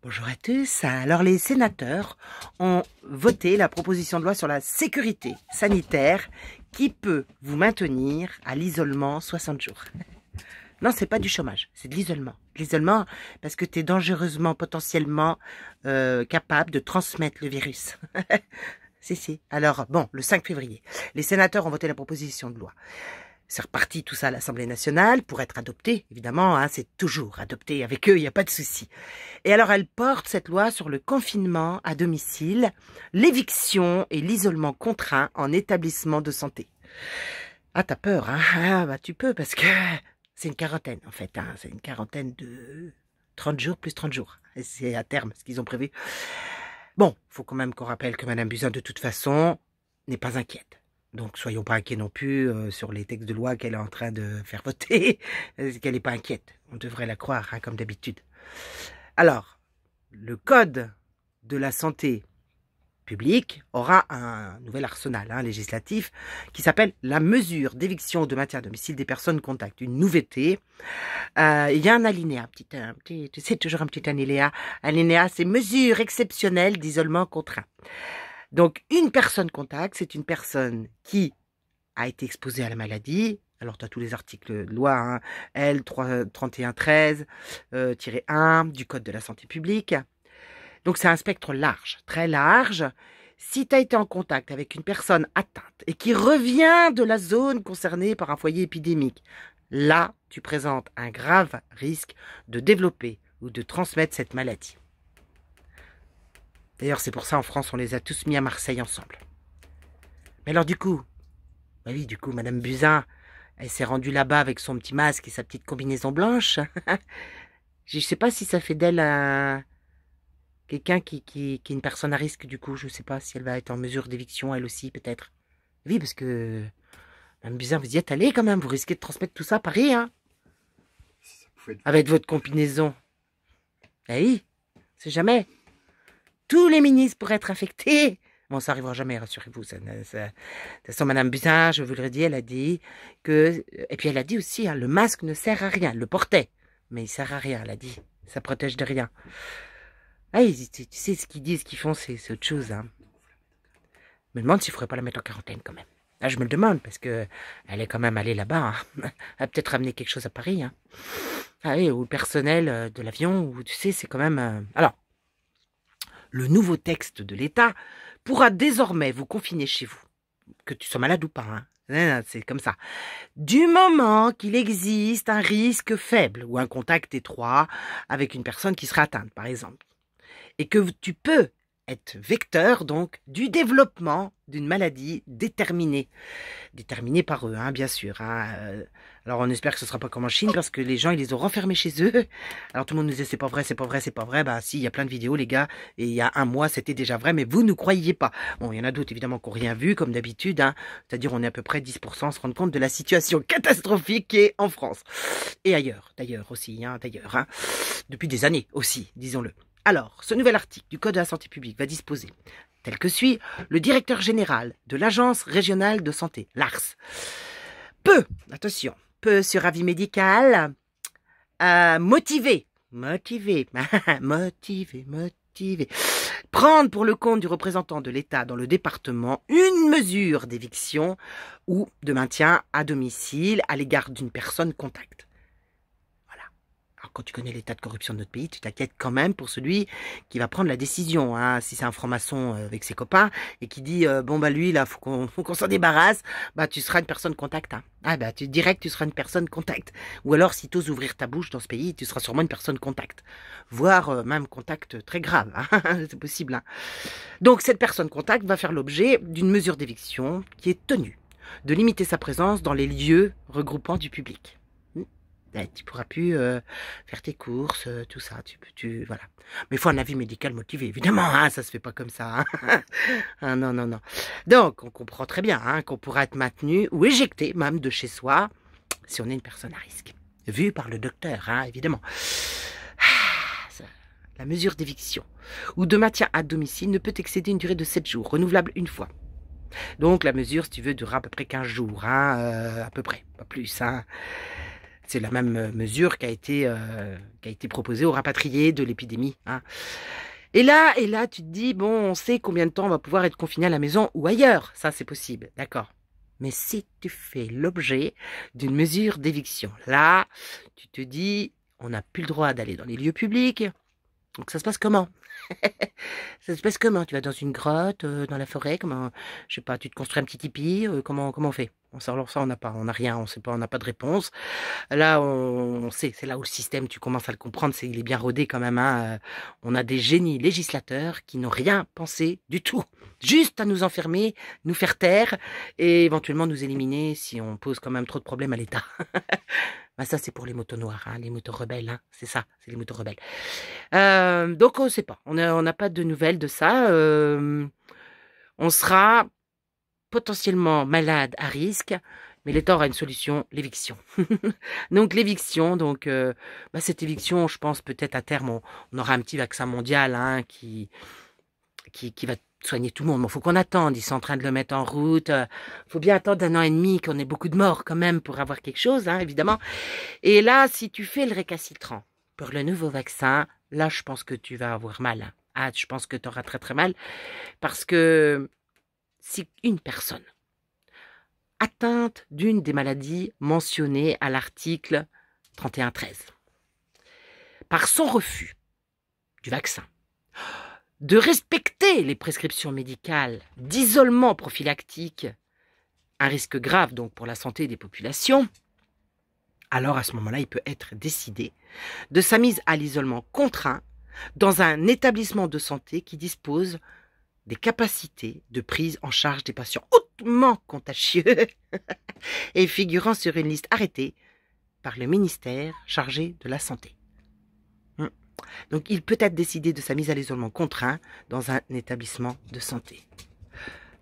Bonjour à tous. Alors les sénateurs ont voté la proposition de loi sur la sécurité sanitaire qui peut vous maintenir à l'isolement 60 jours. Non, c'est pas du chômage, c'est de l'isolement. L'isolement parce que tu es dangereusement, potentiellement capable de transmettre le virus. Si. Alors, bon, le 5 février, les sénateurs ont voté la proposition de loi. C'est reparti tout ça à l'Assemblée nationale pour être adopté, évidemment, hein, c'est toujours adopté avec eux, il n'y a pas de souci. Et alors elle porte cette loi sur le confinement à domicile, l'éviction et l'isolement contraint en établissement de santé. Ah, t'as peur, hein? Ah, bah tu peux parce que c'est une quarantaine en fait, hein, c'est une quarantaine de 30 jours plus 30 jours. Et c'est à terme ce qu'ils ont prévu. Bon, faut quand même qu'on rappelle que Madame Buzyn, de toute façon, n'est pas inquiète. Donc, soyons pas inquiets non plus sur les textes de loi qu'elle est en train de faire voter, qu'elle n'est pas inquiète. On devrait la croire, hein, comme d'habitude. Alors, le Code de la santé publique aura un nouvel arsenal législatif qui s'appelle la mesure d'éviction ou de maintien à domicile des personnes contacts. Une nouveauté. Il y a un alinéa, tu sais, toujours un petit alinéa. Alinéa, c'est mesure exceptionnelle d'isolement contraint. Donc, une personne contact, c'est une personne qui a été exposée à la maladie. Alors, tu as tous les articles de loi, hein, L 3113-1 du Code de la santé publique. Donc, c'est un spectre large, très large. Si tu as été en contact avec une personne atteinte et qui revient de la zone concernée par un foyer épidémique, là, tu présentes un grave risque de développer ou de transmettre cette maladie. D'ailleurs, c'est pour ça, en France, on les a tous mis à Marseille ensemble. Mais alors, du coup, Madame Buzyn, elle s'est rendue là-bas avec son petit masque et sa petite combinaison blanche. Je ne sais pas si ça fait d'elle quelqu'un qui est une personne à risque, du coup. Je ne sais pas si elle va être en mesure d'éviction, elle aussi, peut-être. Oui, parce que, Madame Buzyn, vous y êtes allée quand même. Vous risquez de transmettre tout ça à Paris, hein. Avec votre combinaison. Eh oui, c'est jamais. Tous les ministres pourraient être infectés. Bon, ça n'arrivera jamais, rassurez-vous. De toute façon, Madame Buzyn, je vous le redis, elle a dit que... Et puis elle a dit aussi, hein, le masque ne sert à rien. Elle le portait, mais il sert à rien, elle a dit. Ça protège de rien. Ah, tu sais, ce qu'ils disent, ce qu'ils font, c'est autre chose. Hein. Je me demande s'il ne faudrait pas la mettre en quarantaine, quand même. Là, je me le demande, parce que elle est quand même allée là-bas. Hein. Elle a peut-être ramené quelque chose à Paris. Hein. Ah oui, ou le personnel de l'avion, ou tu sais, c'est quand même... Alors, le nouveau texte de l'État pourra désormais vous confiner chez vous, que tu sois malade ou pas, hein. C'est comme ça. Du moment qu'il existe un risque faible ou un contact étroit avec une personne qui sera atteinte, par exemple, et que tu peux être vecteur, donc, du développement d'une maladie déterminée par eux, hein, bien sûr. Hein. Alors, on espère que ce sera pas comme en Chine, parce que les gens, ils les ont renfermés chez eux. Alors, tout le monde nous disait, c'est pas vrai, c'est pas vrai, c'est pas vrai. Bah, si, il y a plein de vidéos, les gars, et il y a un mois, c'était déjà vrai, mais vous ne croyez pas. Bon, il y en a d'autres, évidemment, qui n'ont rien vu, comme d'habitude, hein. C'est-à-dire, on est à peu près 10% à se rendre compte de la situation catastrophique qui est en France. Et ailleurs, d'ailleurs aussi, hein, depuis des années aussi, disons-le. Alors, ce nouvel article du Code de la santé publique va disposer, tel que suit, le directeur général de l'Agence régionale de santé, l'ARS, peut, sur avis médical, motiver, prendre pour le compte du représentant de l'État dans le département une mesure d'éviction ou de maintien à domicile à l'égard d'une personne contact. Alors, quand tu connais l'état de corruption de notre pays, tu t'inquiètes quand même pour celui qui va prendre la décision. Hein. Si c'est un franc-maçon avec ses copains et qui dit bon bah lui là faut qu'on s'en débarrasse, bah tu seras une personne contact. Hein. Ah bah tu seras une personne contact. Ou alors si tu oses ouvrir ta bouche dans ce pays, tu seras sûrement une personne contact, voire même contact très grave. Hein. C'est possible. Hein. Donc cette personne contact va faire l'objet d'une mesure d'éviction qui est tenue de limiter sa présence dans les lieux regroupant du public. Tu pourras plus faire tes courses, tout ça, voilà. Mais il faut un avis médical motivé, évidemment, hein, ça se fait pas comme ça. Hein. Ah, non. Donc, on comprend très bien hein, qu'on pourra être maintenu ou éjecté même de chez soi si on est une personne à risque. Vu par le docteur, hein, évidemment. La mesure d'éviction ou de maintien à domicile ne peut excéder une durée de 7 jours, renouvelable une fois. Donc, la mesure, si tu veux, durera à peu près 15 jours, hein, à peu près, pas plus, hein. C'est la même mesure qui a été proposée aux rapatriés de l'épidémie. Hein. Et là, tu te dis, bon, on sait combien de temps on va pouvoir être confiné à la maison ou ailleurs. Ça, c'est possible, d'accord. Mais si tu fais l'objet d'une mesure d'éviction, là, tu te dis, on n'a plus le droit d'aller dans les lieux publics. Donc ça se passe comment? Ça se passe comment? Tu vas dans une grotte, dans la forêt, comment? Je sais pas, tu te construis un petit tipi, comment on fait? Alors ça, on n'a rien, on sait pas, on n'a pas de réponse. Là, on sait, c'est là où le système, tu commences à le comprendre, il est bien rodé quand même. Hein. On a des génies législateurs qui n'ont rien pensé du tout. Juste à nous enfermer, nous faire taire et éventuellement nous éliminer si on pose quand même trop de problèmes à l'État. Ben ça, c'est pour les motos noires, hein, les motos rebelles. Hein, c'est ça, c'est les motos rebelles. Donc, on ne sait pas. On n'a pas de nouvelles de ça. On sera potentiellement malade à risque, mais l'État aura une solution, l'éviction. Donc l'éviction, cette éviction, je pense peut-être à terme, on aura un petit vaccin mondial hein, qui va soigner tout le monde. Il faut qu'on attende, ils sont en train de le mettre en route. Faut bien attendre 1 an et demi, qu'on ait beaucoup de morts quand même pour avoir quelque chose, hein, évidemment. Et là, si tu fais le récalcitrant pour le nouveau vaccin, là, je pense que tu vas avoir mal. Ah, je pense que tu auras très très mal parce que si une personne atteinte d'une des maladies mentionnées à l'article 31.13, par son refus du vaccin, de respecter les prescriptions médicales d'isolement prophylactique, un risque grave donc pour la santé des populations, alors à ce moment-là, il peut être décidé de sa mise à l'isolement contraint dans un établissement de santé qui dispose des capacités de prise en charge des patients hautement contagieux et figurant sur une liste arrêtée par le ministère chargé de la Santé. Donc, il peut être décidé de sa mise à l'isolement contraint dans un établissement de santé.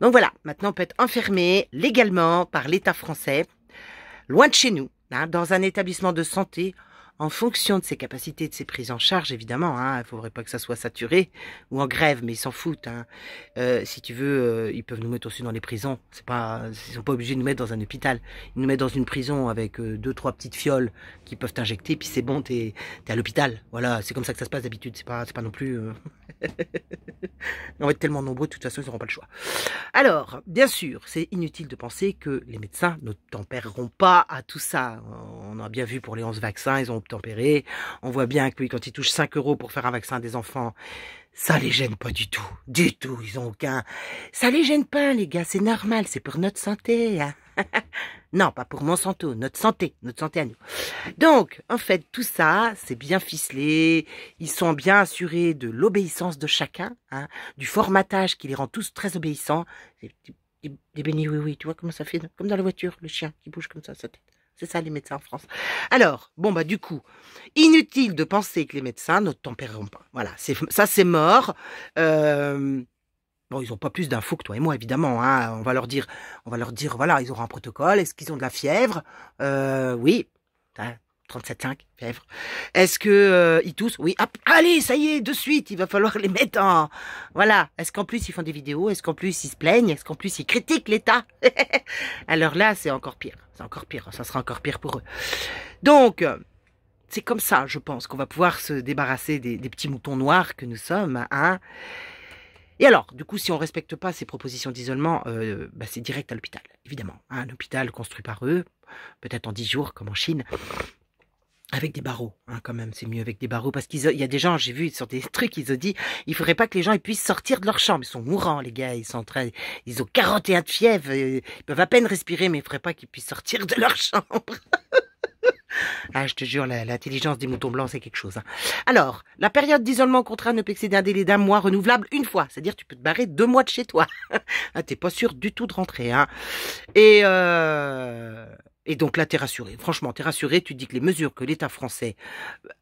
Donc voilà, maintenant on peut être enfermé légalement par l'État français, loin de chez nous, hein, dans un établissement de santé, en fonction de ses capacités et de ses prises en charge, évidemment. Hein, il ne faudrait pas que ça soit saturé ou en grève, mais ils s'en foutent. Hein. Si tu veux, ils peuvent nous mettre aussi dans les prisons. Ils sont pas obligés de nous mettre dans un hôpital. Ils nous mettent dans une prison avec 2-3 petites fioles qui peuvent t'injecter, puis c'est bon, t'es à l'hôpital. Voilà, c'est comme ça que ça se passe d'habitude. C'est pas non plus... On va être tellement nombreux, de toute façon, ils n'auront pas le choix. Alors, bien sûr, c'est inutile de penser que les médecins ne tempéreront pas à tout ça. On a bien vu pour les 11 vaccins, ils ont tempéré. On voit bien que quand ils touchent 5 € pour faire un vaccin à des enfants, ça les gêne pas du tout. Du tout, ils ont aucun... Ça les gêne pas, les gars, c'est normal, c'est pour notre santé. Hein. Non, pas pour Monsanto, notre santé à nous. Donc, en fait, tout ça, c'est bien ficelé. Ils sont bien assurés de l'obéissance de chacun, hein, du formatage qui les rend tous très obéissants. Des bénis, oui, tu vois comment ça fait, comme dans la voiture, le chien qui bouge comme ça, sa tête. C'est ça les médecins en France. Alors, du coup, inutile de penser que les médecins ne tempéreront pas. Voilà, ça c'est mort. Bon, ils n'ont pas plus d'infos que toi et moi, évidemment. Hein. On va leur dire, voilà, ils auront un protocole. Est-ce qu'ils ont de la fièvre? Oui. 37,5, fièvre. Est-ce que ils toussent? Oui. Hop, allez, ça y est, de suite, il va falloir les mettre en... Voilà. Est-ce qu'en plus, ils font des vidéos? Est-ce qu'en plus, ils se plaignent? Est-ce qu'en plus, ils critiquent l'État? Alors là, c'est encore pire. C'est encore pire. Ça sera encore pire pour eux. Donc... c'est comme ça, je pense, qu'on va pouvoir se débarrasser des petits moutons noirs que nous sommes, hein. Et alors, du coup, si on ne respecte pas ces propositions d'isolement, c'est direct à l'hôpital, évidemment. Hein, un hôpital construit par eux, peut-être en 10 jours, comme en Chine, avec des barreaux, hein, quand même, c'est mieux avec des barreaux, parce qu'il y a des gens, j'ai vu sur des trucs, ils ont dit, il faudrait pas que les gens ils puissent sortir de leur chambre, ils sont mourants, les gars, ils ont 41 de fièvre, ils peuvent à peine respirer, mais il faudrait pas qu'ils puissent sortir de leur chambre. Ah, je te jure, l'intelligence des moutons blancs, c'est quelque chose. Hein. Alors, la période d'isolement contraint ne peut excéder un délai d'1 mois renouvelable une fois. C'est-à-dire tu peux te barrer 2 mois de chez toi. Ah, t'es pas sûr du tout de rentrer. Hein. Et donc là, t'es rassuré. Franchement, t'es rassuré. Tu dis que les mesures que l'État français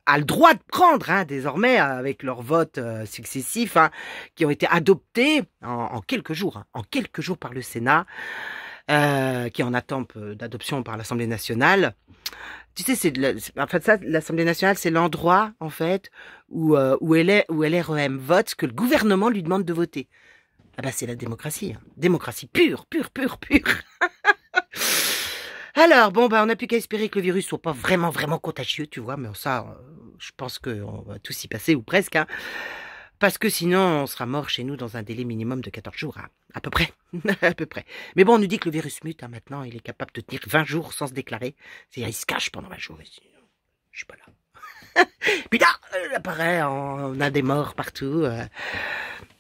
a le droit de prendre, hein, désormais, avec leurs votes successifs, hein, qui ont été adoptés en quelques jours, hein, par le Sénat, qui est en attente d'adoption par l'Assemblée nationale. Tu sais, l'Assemblée nationale, c'est l'endroit, en fait, où LREM vote ce que le gouvernement lui demande de voter. Ah bah, c'est la démocratie. Hein. Démocratie pure. Alors, bon, bah, on n'a plus qu'à espérer que le virus soit pas vraiment, vraiment contagieux, tu vois, mais ça, je pense qu'on va tous y passer, ou presque, hein. Parce que sinon, on sera mort chez nous dans un délai minimum de 14 jours, hein. À peu près, à peu près. Mais bon, on nous dit que le virus mute, hein, maintenant, il est capable de tenir 20 jours sans se déclarer. C'est-à-dire, il se cache pendant 20 jours, je suis pas là. Putain, apparaît, on a des morts partout.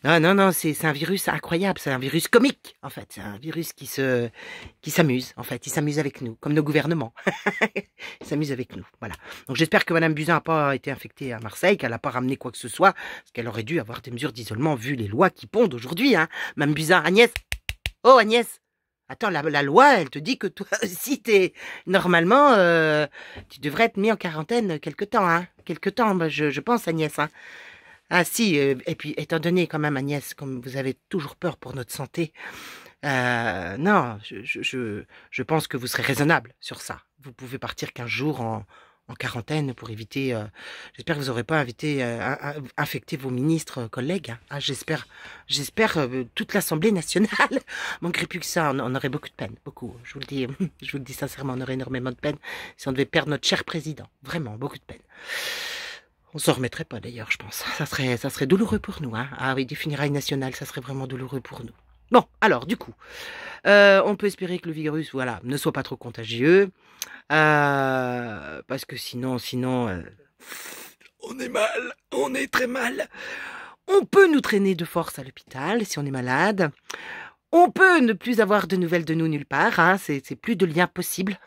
Non, c'est un virus incroyable, c'est un virus comique, en fait. C'est un virus qui s'amuse, en fait. Il s'amuse avec nous, comme nos gouvernements. Il s'amuse avec nous, voilà. Donc j'espère que Madame Buzyn n'a pas été infectée à Marseille, qu'elle n'a pas ramené quoi que ce soit, parce qu'elle aurait dû avoir des mesures d'isolement vu les lois qui pondent aujourd'hui, hein. Madame Buzyn, Agnès. Oh, Agnès. Attends, la loi, elle te dit que toi aussi, normalement, tu devrais être mis en quarantaine quelque temps, hein. Quelque temps, bah, je pense, Agnès, hein. Ah si, et puis étant donné quand même Agnès, comme vous avez toujours peur pour notre santé, non, je pense que vous serez raisonnable sur ça. Vous pouvez partir 15 jours en quarantaine pour éviter, j'espère que vous n'aurez pas infecté vos ministres collègues, hein. Ah, j'espère toute l'Assemblée nationale. Manquerait plus que ça, on aurait beaucoup de peine, beaucoup. Je vous le dis sincèrement, on aurait énormément de peine si on devait perdre notre cher président. Vraiment, beaucoup de peine. On s'en remettrait pas d'ailleurs, je pense. Ça serait douloureux pour nous, hein. Ah oui, des funérailles nationales, ça serait vraiment douloureux pour nous. Bon, alors, du coup, on peut espérer que le virus, voilà, ne soit pas trop contagieux. Parce que sinon, on est mal, on est très mal. On peut nous traîner de force à l'hôpital si on est malade. On peut ne plus avoir de nouvelles de nous nulle part, hein, c'est plus de lien possible.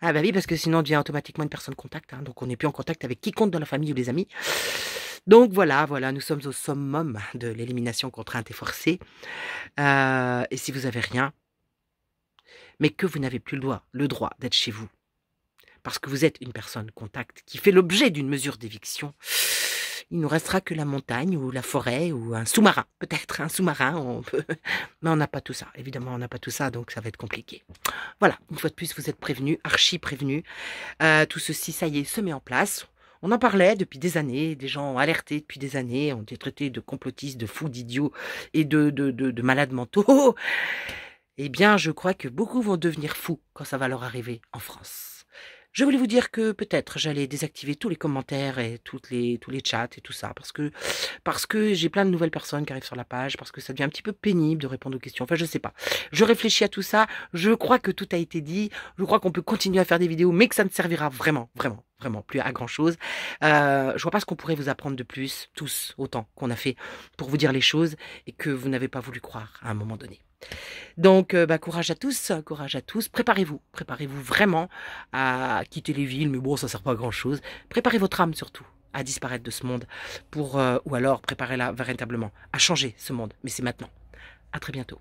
Ah bah oui, parce que sinon on devient automatiquement une personne contact, hein, donc on n'est plus en contact avec quiconque dans la famille ou les amis. Donc voilà, nous sommes au summum de l'élimination contrainte et forcée. Et si vous avez rien, mais que vous n'avez plus le droit d'être chez vous, parce que vous êtes une personne contact qui fait l'objet d'une mesure d'éviction, il nous restera que la montagne ou la forêt ou un sous-marin. Peut-être un sous-marin, on peut... Mais on n'a pas tout ça. Évidemment, on n'a pas tout ça, donc ça va être compliqué. Voilà, une fois de plus, vous êtes prévenus, archi prévenus. Tout ceci, ça y est, se met en place. On en parlait depuis des années, des gens ont alerté depuis des années, ont été traités de complotistes, de fous, d'idiots et de malades mentaux. Eh bien, je crois que beaucoup vont devenir fous quand ça va leur arriver en France. Je voulais vous dire que peut-être j'allais désactiver tous les commentaires et tous les chats et tout ça parce que j'ai plein de nouvelles personnes qui arrivent sur la page, parce que ça devient un petit peu pénible de répondre aux questions. Enfin, je sais pas. Je réfléchis à tout ça. Je crois que tout a été dit. Je crois qu'on peut continuer à faire des vidéos, mais que ça ne servira vraiment plus à grand chose. Je vois pas ce qu'on pourrait vous apprendre de plus, tous autant qu'on a fait pour vous dire les choses et que vous n'avez pas voulu croire à un moment donné. Donc, courage à tous, préparez-vous vraiment à quitter les villes, mais bon, ça sert pas à grand chose. Préparez votre âme surtout à disparaître de ce monde, ou alors préparez-la véritablement à changer ce monde, mais c'est maintenant. À très bientôt.